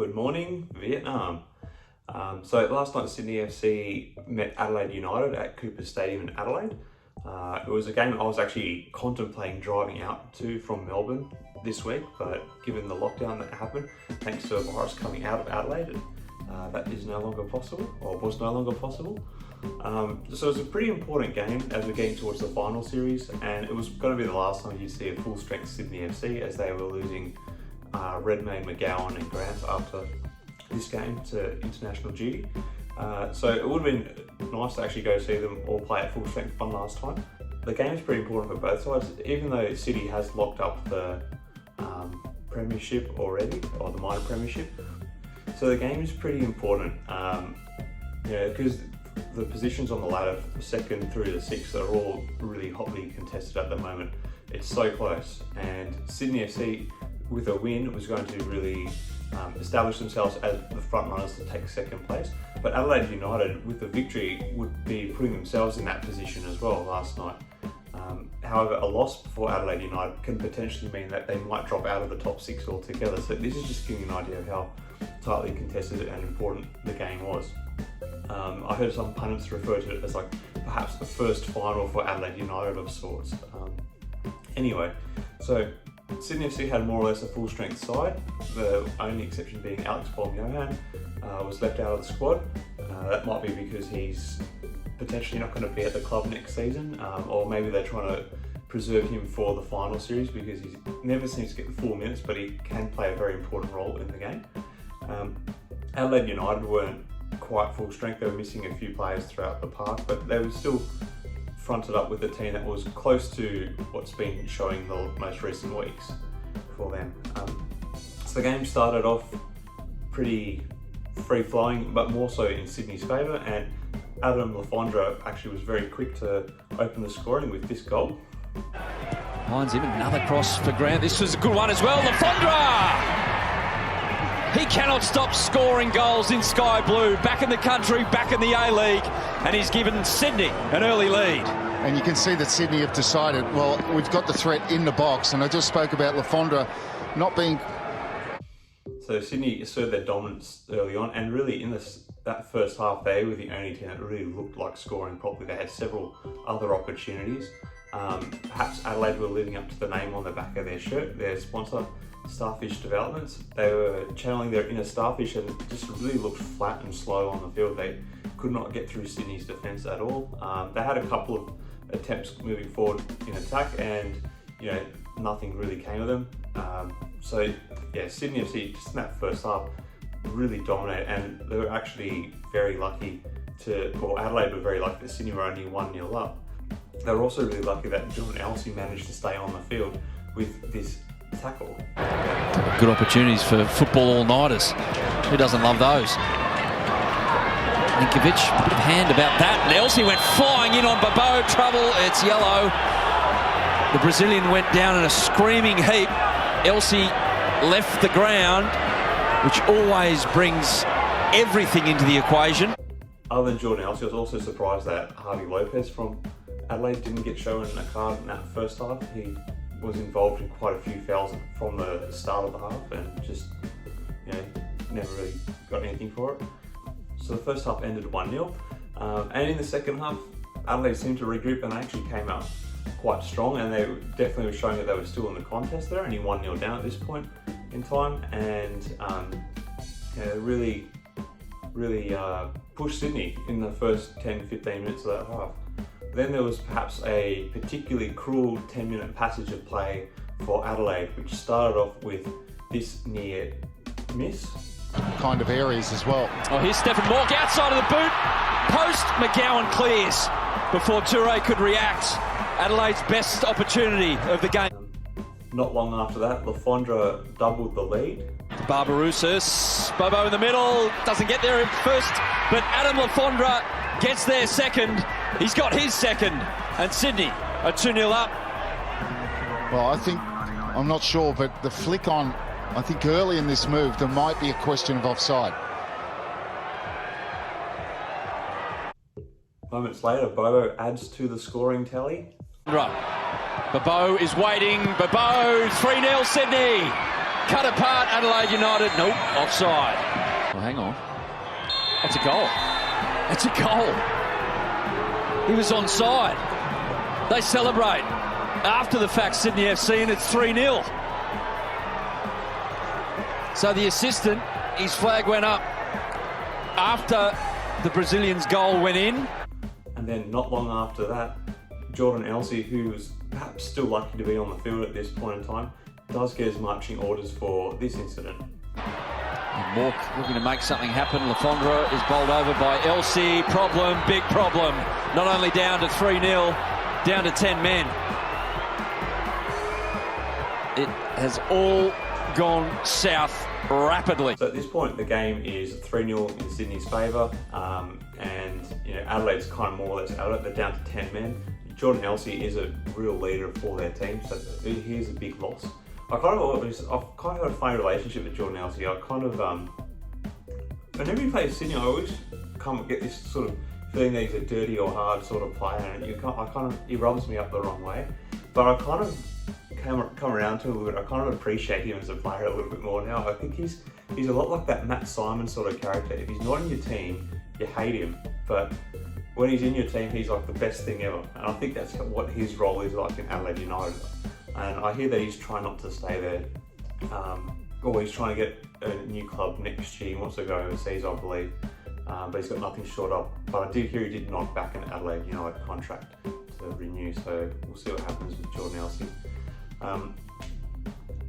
Good morning, Vietnam. So last night Sydney FC met Adelaide United at Cooper Stadium in Adelaide. It was a game I was actually contemplating driving out to from Melbourne this week, but given the lockdown that happened, thanks to a virus coming out of Adelaide, that is no longer possible, or was no longer possible. So it's a pretty important game as we're getting towards the final series, and it was going to be the last time you'd see a full-strength Sydney FC as they were losing Redmayne, McGowan and Grant after this game to international duty. So it would have been nice to actually go see them all play at full strength one last time. The game is pretty important for both sides, even though City has locked up the premiership already, or the minor premiership. So the game is pretty important, because the positions on the ladder, second through to sixth, are all really hotly contested at the moment. It's so close, and Sydney FC, with a win, was going to really establish themselves as the front runners to take second place. But Adelaide United, with the victory, would be putting themselves in that position as well last night. However, a loss for Adelaide United can potentially mean that they might drop out of the top six altogether. So this is just giving you an idea of how tightly contested and important the game was. I heard some pundits refer to it as like perhaps the first final for Adelaide United of sorts. Anyway, so Sydney FC had more or less a full strength side, the only exception being Alex Johan was left out of the squad. That might be because he's potentially not going to be at the club next season, or maybe they're trying to preserve him for the final series because he never seems to get the full minutes, but he can play a very important role in the game. Adelaide United weren't quite full strength, they were missing a few players throughout the park, but they were still fronted up with a team that was close to what's been showing the most recent weeks for them. So the game started off pretty free-flowing, but more so in Sydney's favour, and Lefondre actually was very quick to open the scoring with this goal. Lines in, another cross for Grant. This was a good one as well. Lefondre! He cannot stop scoring goals in Sky Blue. Back in the country, back in the A-League, and he's given Sydney an early lead. And you can see that Sydney have decided, well, we've got the threat in the box, and I just spoke about Lefondre not being... So Sydney asserted their dominance early on, and really in that first half they were the only team that really looked like scoring properly. They had several other opportunities. Perhaps Adelaide were living up to the name on the back of their shirt, their sponsor, Starfish Developments. They were channeling their inner Starfish and just really looked flat and slow on the field. They could not get through Sydney's defence at all. They had a couple of attempts moving forward in attack, and nothing really came of them. So yeah, Sydney FC just in that first half really dominated, and they were actually very lucky Adelaide were very lucky that Sydney were only 1-0 up. They were also really lucky that Elsey managed to stay on the field with this tackle. Good opportunities for football all-nighters. Who doesn't love those? Ninkovic, a bit of hand about that. And Elsey went flying in on Bobo. Trouble, it's yellow. The Brazilian went down in a screaming heap. Elsey left the ground, which always brings everything into the equation. Other than Jordan Elsey, I was also surprised that Harvey Lopez from Adelaide didn't get shown a card in that first half. He was involved in quite a few fouls from the start of the half and just, never really got anything for it. So the first half ended 1-0. And in the second half, Adelaide seemed to regroup and they actually came out quite strong, and they definitely were showing that they were still in the contest. They're only 1-0 down at this point in time, and really pushed Sydney in the first 10-15 minutes of that half. Then there was perhaps a particularly cruel 10-minute passage of play for Adelaide, which started off with this near miss. Kind of areas as well. Oh, here's Stephen Mork outside of the boot. Post, McGowan clears before Toure could react. Adelaide's best opportunity of the game. Not long after that, Lefondre doubled the lead. Barbarousis, Bobo in the middle, doesn't get there first, but Adam Lefondre gets there second. He's got his second, and Sydney are 2-0 up. Well, I'm not sure, but the flick on, I think early in this move, there might be a question of offside. Moments later, Bobo adds to the scoring tally. Bobo is waiting. Bobo, 3-0 Sydney. cut apart Adelaide United. Nope, offside. Well, hang on. That's a goal. That's a goal. He was onside. They celebrate. After the fact, Sydney FC, and it's 3-0. So the assistant, his flag went up after the Brazilian's goal went in. And then not long after that, Jordan Elsey, who was perhaps still lucky to be on the field at this point in time, does get his marching orders for this incident. And Mork looking to make something happen. Lefondre is bowled over by Elsey. Problem, big problem. Not only down to 3-0, down to 10 men. It has all gone south rapidly. So at this point, the game is 3-0 in Sydney's favour, and Adelaide's kind of more or less out of it. They're down to 10 men. Jordan Elsey is a real leader for their team, so here's a big loss. I've kind of had a funny relationship with Jordan Elsey. Whenever he plays Sydney, I always get this sort of feeling that he's a dirty or hard sort of player, and he rubs me up the wrong way. But I kind of come around to him a little bit. I kind of appreciate him as a player a little bit more now. I think he's a lot like that Matt Simon sort of character. If he's not in your team, you hate him, but when he's in your team, he's like the best thing ever. And I think that's what his role is like in Adelaide United. And I hear that he's trying not to stay there, or he's trying to get a new club next year. He wants to go overseas, I believe, but he's got nothing short up. But I did hear he did knock back an Adelaide United contract to renew, so we'll see what happens with Jordan Elsey.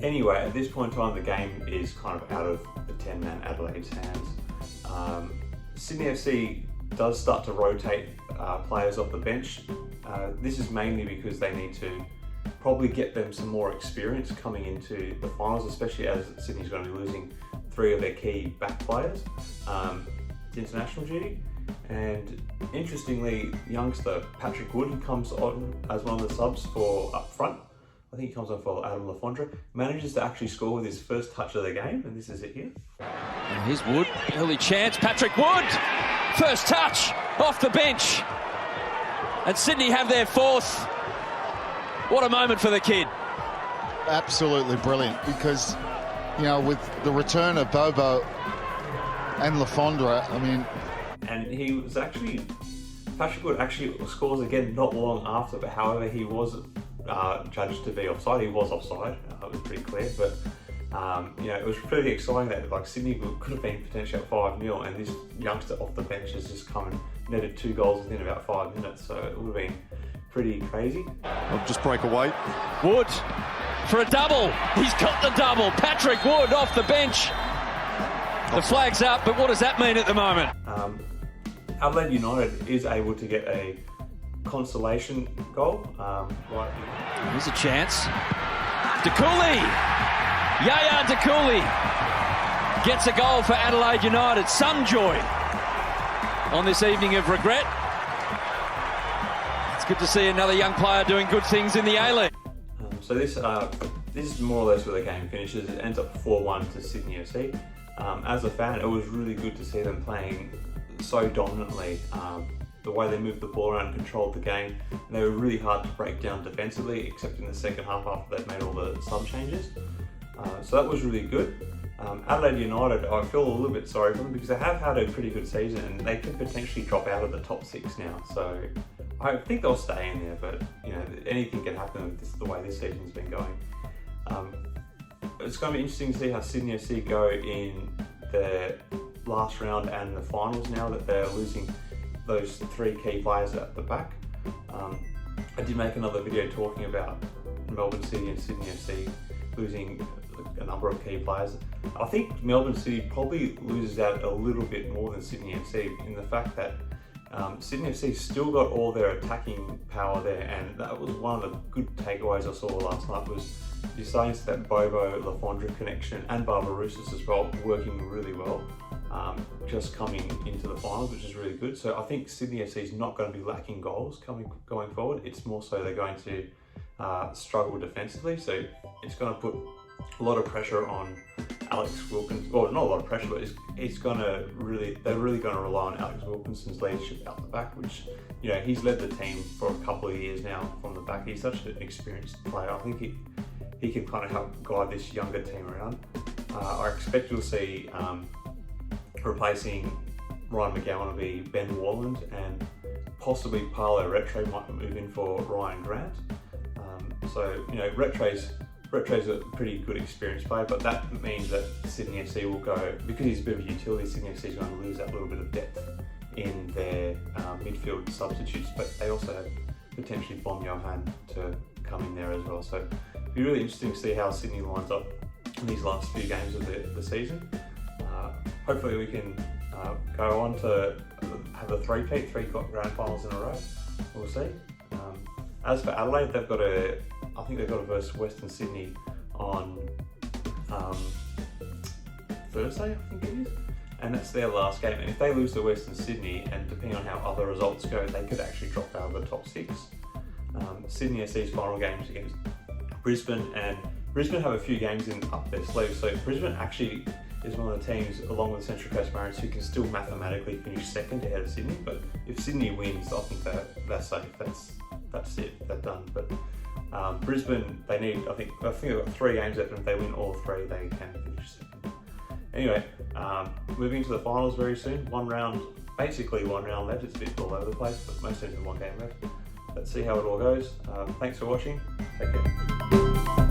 Anyway, at this point in time, the game is kind of out of the 10-man Adelaide's hands. Sydney FC does start to rotate players off the bench. This is mainly because they need to probably get them some more experience coming into the finals, especially as Sydney's going to be losing 3 of their key back players to international duty. And interestingly, youngster Patrick Wood comes on as one of the subs for up front. I think he comes on for Adam Lefondre. Manages to actually score with his first touch of the game, and this is it here. And here's Wood, early chance, Patrick Wood! First touch off the bench. And Sydney have their 4th. What a moment for the kid. Absolutely brilliant, because, with the return of Bobo and Lefondre, And he was Patrick Wood actually scores again not long after, but however he was judged to be offside. He was offside, it was pretty clear, but it was pretty exciting that Sydney could have been potentially at 5-0, and this youngster off the bench has just come and netted 2 goals within about 5 minutes, so it would have been pretty crazy. I'll just break away. Wood for a double. He's got the double. Patrick Wood off the bench. The flag's up, but what does that mean at the moment? Adelaide United is able to get a consolation goal. Here's a chance. Dukuly. Yaya Dukuly gets a goal for Adelaide United. Some joy on this evening of regret. It's good to see another young player doing good things in the A-League. So this is more or less where the game finishes. It ends up 4-1 to Sydney FC. As a fan, it was really good to see them playing so dominantly. The way they moved the ball around and controlled the game. And they were really hard to break down defensively, except in the second half after they'd made all the sub changes. So that was really good. Adelaide United, I feel a little bit sorry for them because they have had a pretty good season and they could potentially drop out of the top 6 now. So I think they'll stay in there, but anything can happen with the way this season's been going. It's going to be interesting to see how Sydney FC go in the last round and the finals now that they're losing those 3 key players at the back. I did make another video talking about Melbourne City and Sydney FC losing a number of key players. I think Melbourne City probably loses out a little bit more than Sydney FC in the fact that Sydney FC still got all their attacking power there, and that was one of the good takeaways I saw last night. Was you're starting to see that Bobo Lefondre connection and Barbarouses as well working really well, just coming into the finals, which is really good. So I think Sydney FC is not going to be lacking goals going forward. It's more so they're going to struggle defensively. So it's going to put a lot of pressure on Alex Wilkins. Well, not a lot of pressure, but they're really going to rely on Alex Wilkinson's leadership out the back, which he's led the team for a couple of years now from the back. He's such an experienced player. I think he can kind of help guide this younger team around. I expect you'll see replacing Ryan McGowan will be Ben Warland, and possibly Paolo Retro might move in for Rhyan Grant. So, you know, Retro's a pretty good experienced player, but that means that Sydney FC will go, because he's a bit of a utility, Sydney FC is going to lose that little bit of depth in their midfield substitutes, but they also have potentially Bom Johan to come in there as well. So it'll be really interesting to see how Sydney lines up in these last few games of the season. Hopefully we can go on to have a three grand finals in a row. We'll see. As for Adelaide, I think they've got to verse Western Sydney on Thursday, I think it is. And that's their last game. And if they lose to Western Sydney, and depending on how other results go, they could actually drop out of the top 6. Sydney SC's final games against Brisbane, and Brisbane have a few games up their sleeve. So Brisbane actually is one of the teams, along with the Central Coast Mariners, who can still mathematically finish second ahead of Sydney. But if Sydney wins, I think that's safe. That's it. They're done. But Brisbane, they need. I think they've got 3 games left, and if they win all 3, they can finish second. Anyway, moving to the finals very soon. Basically one round left. It's a bit all over the place, but most teams have 1 game left. Let's see how it all goes. Thanks for watching. Take care.